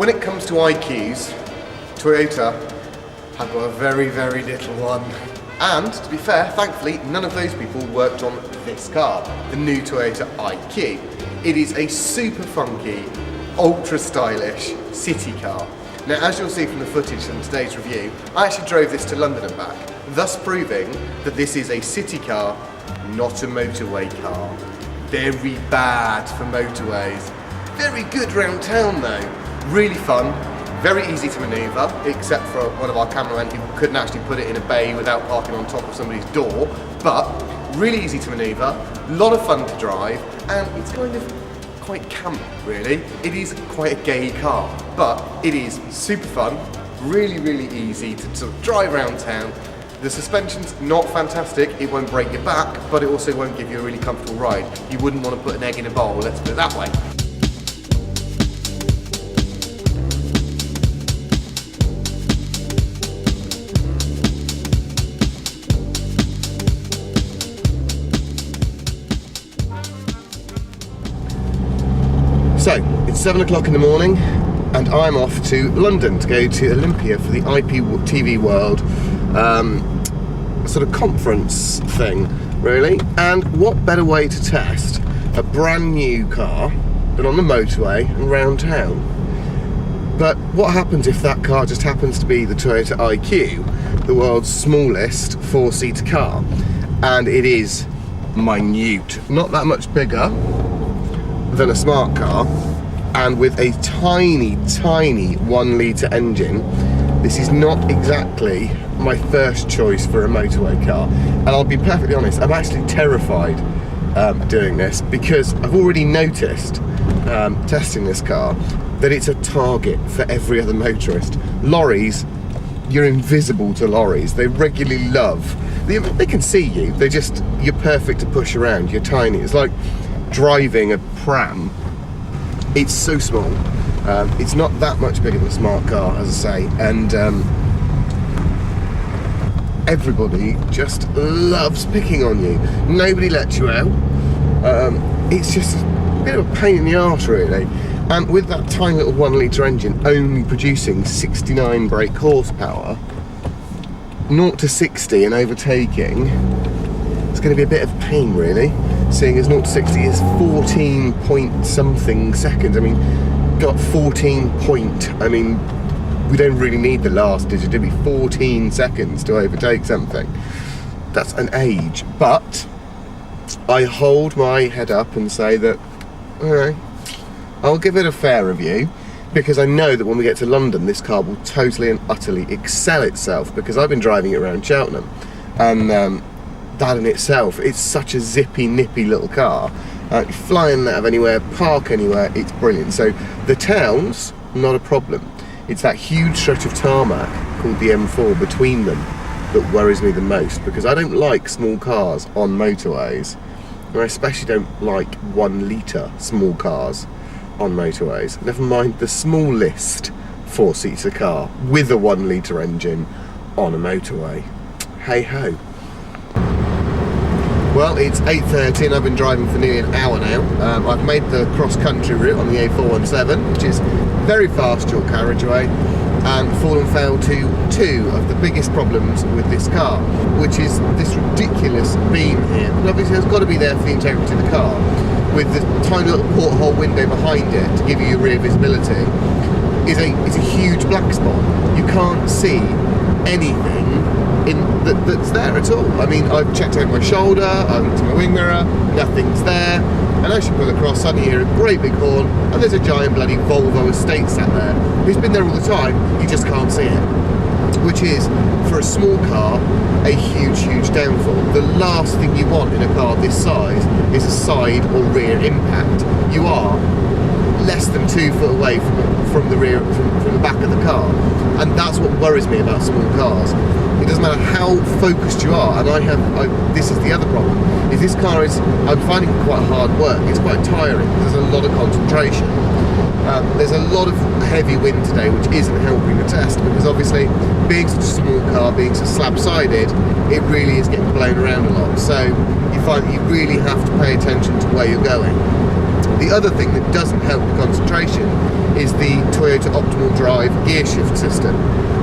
When it comes to IQs, Toyota have got a very, very little one. And to be fair, thankfully, none of those people worked on this car, the new Toyota IQ. It is a super funky, ultra stylish city car. Now, as you'll see from the footage from today's review, I actually drove this to London and back, thus proving that this is a city car, not a motorway car. Very bad for motorways. Very good round town though. Really fun, very easy to manoeuvre, except for one of our cameramen who couldn't actually put it in a bay without parking on top of somebody's door. But really easy to manoeuvre, a lot of fun to drive, and it's kind of quite camp, really. It is quite a gay car, but it is super fun, really, really easy to sort of drive around town. The suspension's not fantastic, it won't break your back, but it also won't give you a really comfortable ride. You wouldn't want to put an egg in a bowl, let's put it that way. So, it's 7 o'clock in the morning and I'm off to London to go to Olympia for the IPTV World sort of conference thing, really. And what better way to test a brand new car than on the motorway and round town? But what happens if that car just happens to be the Toyota IQ, the world's smallest four-seater car? And it is minute, not that much bigger than a smart car, and with a tiny, tiny 1 litre engine. This is not exactly my first choice for a motorway car, and I'll be perfectly honest, I'm actually terrified doing this, because I've already noticed testing this car that it's a target for every other motorist. Lorries, you're invisible to lorries. They regularly love, they can see you, you're perfect to push around, you're tiny. It's like driving a pram. It's so small. It's not that much bigger than a smart car, as I say, and everybody just loves picking on you. Nobody lets you out. It's just a bit of a pain in the arse, really. And with that tiny little 1 litre engine only producing 69 brake horsepower, 0 to 60 and overtaking, it's going to be a bit of a pain, really. Seeing as 0 to 60 is 14 point something seconds. I mean, got 14 point, I mean, we don't really need the last digit, do we? 14 seconds to overtake something. That's an age. But I hold my head up and say that, alright, I'll give it a fair review, because I know that when we get to London, this car will totally and utterly excel itself, because I've been driving it around Cheltenham, and that in itself, it's such a zippy, nippy little car. Flying out of anywhere, park anywhere, it's brilliant. So the town's not a problem. It's that huge stretch of tarmac called the M4 between them that worries me the most, because I don't like small cars on motorways, and I especially don't like 1 litre small cars on motorways. Never mind the smallest four-seater car with a 1 litre engine on a motorway. Hey ho. Well, it's 8:30 and I've been driving for nearly an hour now. I've made the cross-country route on the A417, which is very fast dual carriageway, and fallen foul to 2 of the biggest problems with this car, which is this ridiculous beam here. And obviously it's got to be there for the integrity of the car, with the tiny little porthole window behind it to give you your rear visibility. Is a huge black spot. You can't see anything that's there at all. I mean, I've checked out my shoulder, I've looked at my wing mirror, nothing's there, and as you pull across, suddenly you hear a great big horn, and there's a giant bloody Volvo estate sat there, who's been there all the time, you just can't see it. Which is, for a small car, a huge, huge downfall. The last thing you want in a car this size is a side or rear impact. You are less than 2 foot away from the rear, from the back of the car, and that's what worries me about small cars. It doesn't matter how focused you are, and this is the other problem, is this car is, I'm finding it quite hard work, it's quite tiring, there's a lot of concentration. There's a lot of heavy wind today, which isn't helping the test, because obviously, being such a small car, being so slab-sided, it really is getting blown around a lot, so you find that you really have to pay attention to where you're going. The other thing that doesn't help the concentration is the Toyota Optimal Drive gear shift system,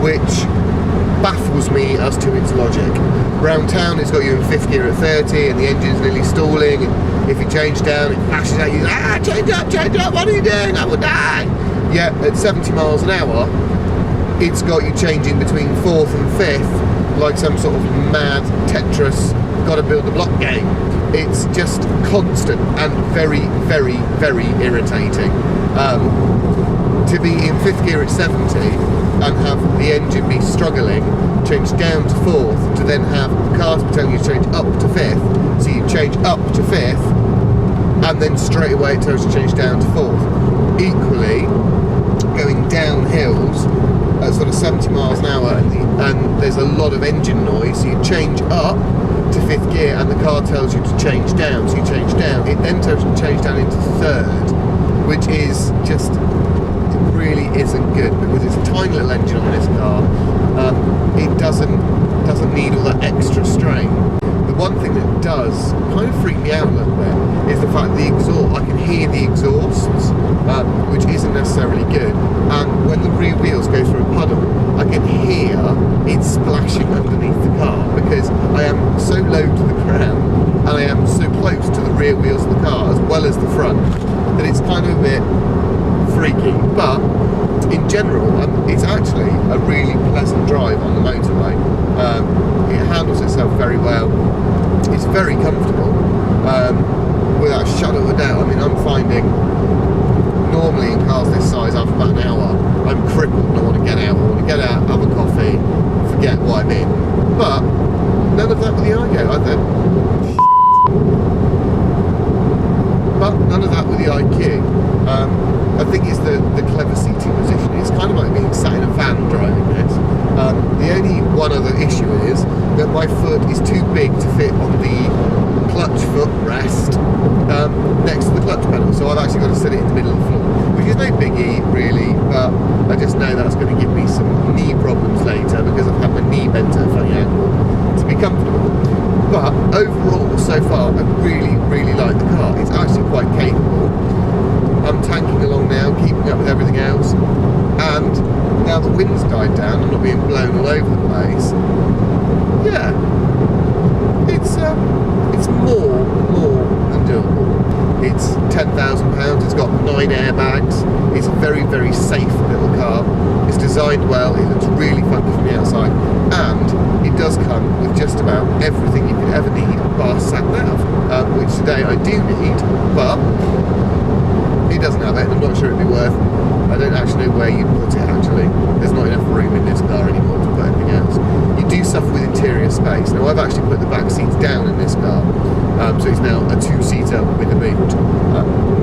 which baffles me as to its logic. Round town it's got you in 5th gear at 30 and the engine's nearly stalling, and if you change down it flashes at you, change up, what are you doing, I will die. Yet at 70 miles an hour it's got you changing between 4th and 5th like some sort of mad Tetris gotta build the block game. It's just constant and very, very, very irritating. To be in 5th gear at 70 and have the engine be struggling, change down to 4th, to then have the car telling you to change up to 5th, so you change up to 5th, and then straight away it tells you to change down to 4th. Equally, going down hills at sort of 70 miles an hour, and there's a lot of engine noise, so you change up to 5th gear and the car tells you to change down, so you change down. It then tells you to change down into 3rd, which is just, it really isn't good, because it's a tiny little engine on this car. It doesn't need all that extra strain. The one thing that does kind of freak me out a little bit is the fact that the exhaust, I can hear the exhausts, which isn't necessarily good. And when the rear wheels go through a puddle, I can hear it splashing underneath the car, because I am so low to the ground and I am so close to the rear wheels of the car as well as the front that it's kind of a bit freaky. But in general, it's actually a really pleasant drive on the motorway. It handles itself very well. It's very comfortable, without a shadow of a doubt. I mean, I'm finding normally in cars this size after about an hour, I'm crippled and I want to get out. I want to get out, have a coffee, forget what I'm in. But none of that with the iGo. But none of that with the IQ. I think it's the clever seating position. It's kind of like being sat in a van driving this. The only one other issue is that my foot is too big to fit on the clutch foot rest next to the clutch pedal, so I've actually got to sit it in the middle of the floor, which is no biggie really, but I just know that's going to give me some knee problems later, because I've had my knee bent at a funny angle to be comfortable. But overall, so far, I really, really like the car. It's actually quite capable. I'm tanking along now, keeping up with everything else, and now the wind's died down, I'm not being blown all over the place. Yeah, it's more than doable. It's £10,000, it's got 9 airbags, it's a very, very safe little car, it's designed well, it looks really funky from the outside, and it does come with just about everything you could ever need bar sat nav, which today I do need, but it doesn't have it, and I'm not sure it'd be worth. I don't actually know where you'd put it actually. There's not enough room in this car anymore to put anything else. You do suffer with interior space. Now I've actually put the back seats down in this car, so it's now a 2-seater with a boot.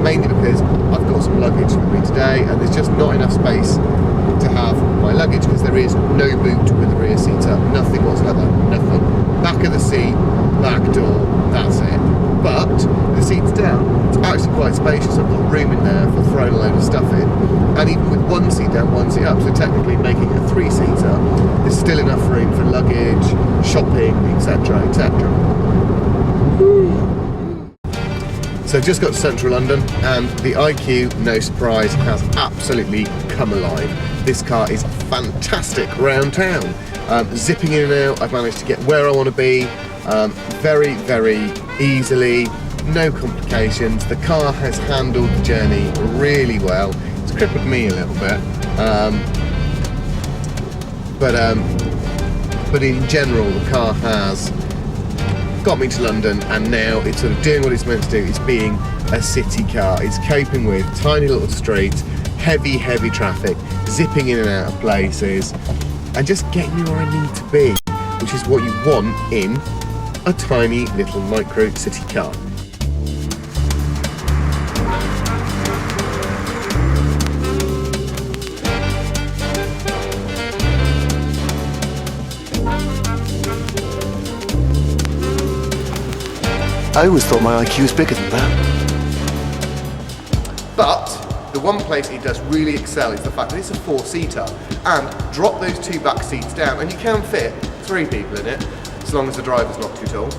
Mainly because I've got some luggage with me today, and there's just not enough space to have my luggage, because there is no boot with the rear seater. Nothing whatsoever. Nothing. Back of the seat, back door, that's it. But the seat's down, it's actually quite spacious. I've got room in there for throwing a load of stuff in, and even with one seat down, one seat up, so technically making it a 3-seater, there's still enough room for luggage, shopping, etc, etc. So just got to central London, and the IQ, no surprise, has absolutely come alive. This car is fantastic round town. Zipping in and out, I've managed to get where I want to be very, very easily, no complications. The car has handled the journey really well. It's crippled me a little bit, but in general the car has got me to London, and now it's sort of doing what it's meant to do. It's being a city car. It's coping with tiny little streets, heavy traffic, zipping in and out of places, and just getting me where I need to be, which is what you want in a tiny little micro city car. I always thought my IQ was bigger than that. But the one place it does really excel is the fact that it's a 4-seater, and drop those 2 back seats down and you can fit 3 people in it, as long as the driver's not too tall.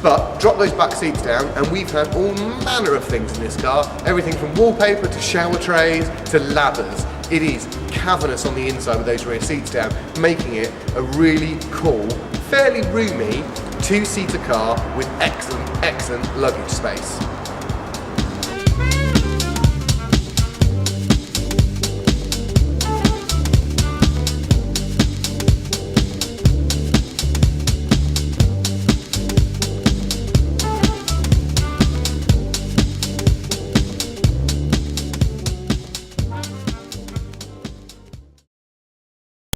But drop those back seats down and we've had all manner of things in this car. Everything from wallpaper to shower trays to ladders. It is cavernous on the inside with those rear seats down, making it a really cool, fairly roomy two-seater car with excellent luggage space.